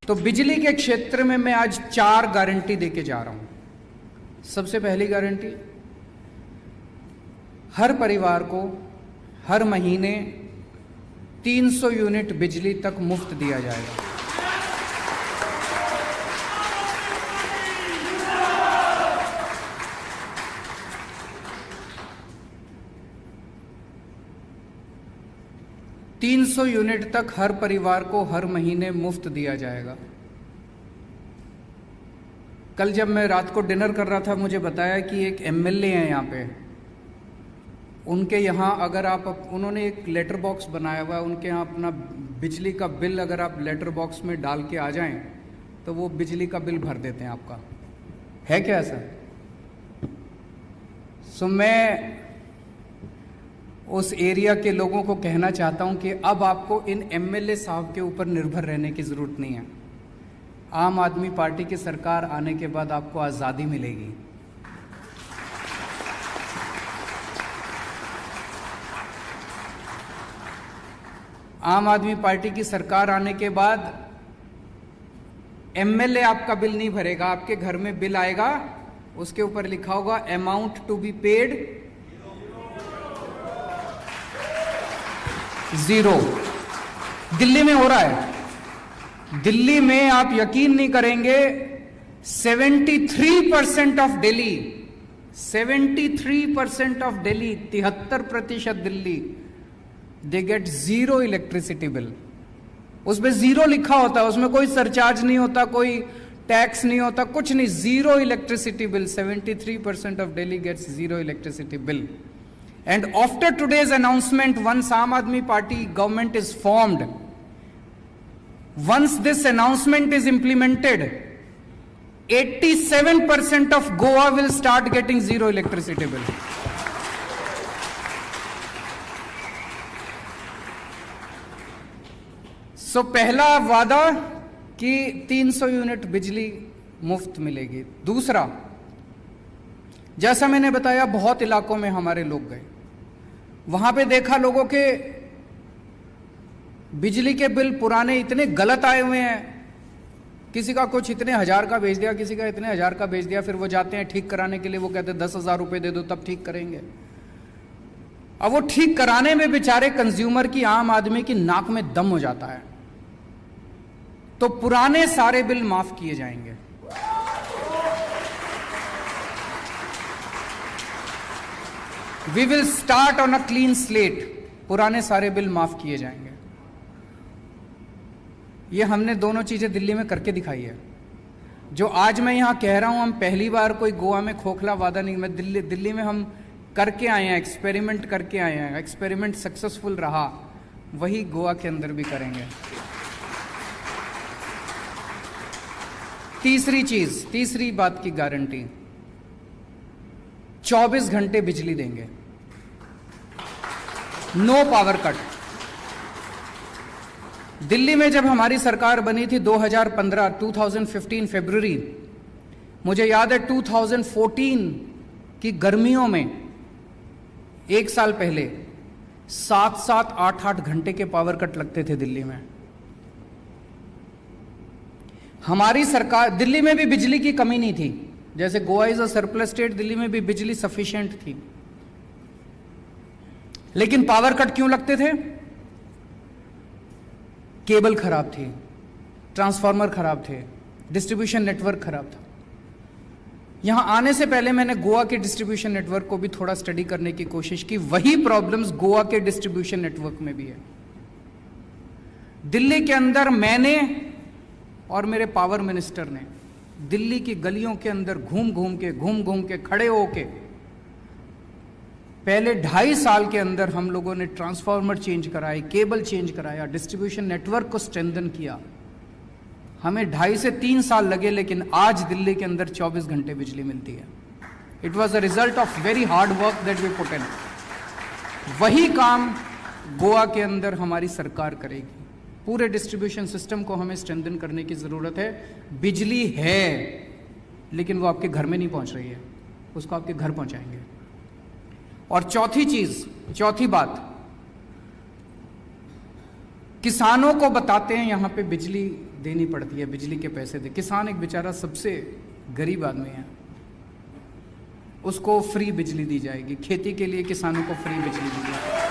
तो बिजली के क्षेत्र में मैं आज 4 गारंटी देके जा रहा हूं। सबसे पहली गारंटी, हर परिवार को हर महीने 300 यूनिट बिजली तक मुफ्त दिया जाएगा। $300 यूनिट तक हर परिवार को हर महीने मुफ्त दिया जाएगा। कल जब मैं रात को डिनर कर रहा था, मुझे बताया कि एक एमएलए हैं यहाँ पे, उनके यहाँ अगर आप, उन्होंने एक लेटर बॉक्स बनाया हुआ है, उनके यहाँ अपना बिजली का बिल अगर आप लेटर बॉक्स में डाल के आ जाएं तो वो बिजली का बिल भर देते हैं आपका। है क्या ऐसा? सो मैं उस एरिया के लोगों को कहना चाहता हूं कि अब आपको इन एमएलए साहब के ऊपर निर्भर रहने की जरूरत नहीं है। आम आदमी पार्टी की सरकार आने के बाद आपको आज़ादी मिलेगी। आम आदमी पार्टी की सरकार आने के बाद एमएलए आपका बिल नहीं भरेगा, आपके घर में बिल आएगा, उसके ऊपर लिखा होगा amount to be paid 0। Delhi में हो रहा है। दिल्ली में आप यकीन नहीं करेंगे, 73% of Delhi, 73% of Delhi, 73% Delhi, they get 0 electricity bill. उसमें 0 लिखा होता है, उसमें कोई सरचार्ज नहीं होता, कोई टैक्स नहीं होता, कुछ नहीं, 0 electricity bill. 73% of Delhi gets 0 electricity bill. And after today's announcement, once Aam Aadmi Party government is formed, once this announcement is implemented, 87% of Goa will start getting 0 electricity bill. So पहला वादा कि 300 unit बिजली मुफ्त मिलेगी। दूसरा, जैसा मैंने बताया, बहुत इलाकों में हमारे लोग गए, वहां पे देखा लोगों के बिजली के बिल पुराने इतने गलत आए हुए हैं। किसी का कुछ इतने हजार का भेज दिया, किसी का इतने हजार का भेज दिया, फिर वो जाते हैं ठीक कराने के लिए, वो कहते हैं 10,000 रुपए दे दो तब ठीक करेंगे। अब वो ठीक कराने में बेचारे कंज्यूमर की, आम आदमी की नाक में दम हो जाता है। तो पुराने सारे बिल माफ किए जाएंगे। We will start on a clean slate. पुराने सारे बिल माफ किए जाएंगे। ये हमने दोनों चीजें दिल्ली में करके दिखाई है। जो आज मैं यहां कह रहा हूं, हम पहली बार कोई गोवा में खोखला वादा नहीं, मैं दिल्ली में हम करके आए हैं, एक्सपेरिमेंट करके आए हैं। एक्सपेरिमेंट सक्सेसफुल रहा, वही गोवा के अंदर भी करेंगे। तीसरी चीज, तीसरी बात की गारंटी, 24 घंटे बिजली देंगे, नो पावर कट। दिल्ली में जब हमारी सरकार बनी थी 2015 फरवरी, मुझे याद है 2014 की गर्मियों में, एक साल पहले 7-7, 8-8 घंटे के पावर कट लगते थे दिल्ली में। हमारी सरकार, दिल्ली में भी बिजली की कमी नहीं थी। जैसे Goa is a surplus state, Delhi में भी बिजली सफिशिएंट थी। लेकिन पावर कट क्यों लगते थे? केबल खराब थी, ट्रांसफार्मर खराब थे, डिस्ट्रीब्यूशन नेटवर्क खराब था। यहां आने से पहले मैंने गोवा के डिस्ट्रीब्यूशन नेटवर्क को भी थोड़ा स्टडी करने की कोशिश की। वही प्रॉब्लम्स गोवा के डिस्ट्रीब्यूशन नेटवर्क में भी है। दिल्ली के अंदर मैंने और मेरे पावर मिनिस्टर ने दिल्ली की गलियों के अंदर घूम घूम के खड़े होके पहले 2.5 साल के अंदर हम लोगों ने ट्रांसफार्मर चेंज कराए, केबल चेंज कराया, डिस्ट्रीब्यूशन नेटवर्क को स्ट्रेंथन किया। हमें 2.5 से 3 साल लगे, लेकिन आज दिल्ली के अंदर 24 घंटे बिजली मिलती है। It was a result of very hard work that we put in. वही काम गोवा के अंदर हमारी सरकार करेगी। पूरे डिस्ट्रीब्यूशन सिस्टम को हमें स्ट्रेंथन करने की जरूरत है। बिजली है, लेकिन वो आपके घर में नहीं पहुंच रही है, उसको आपके घर पहुंचाएंगे। और चौथी बात, किसानों को बताते हैं यहां पे बिजली देनी पड़ती है, बिजली के पैसे दे। किसान एक बेचारा सबसे गरीब आदमी है, उसको फ्री बिजली दी जाएगी, खेती के लिए किसानों को फ्री बिजली दी जाएगी।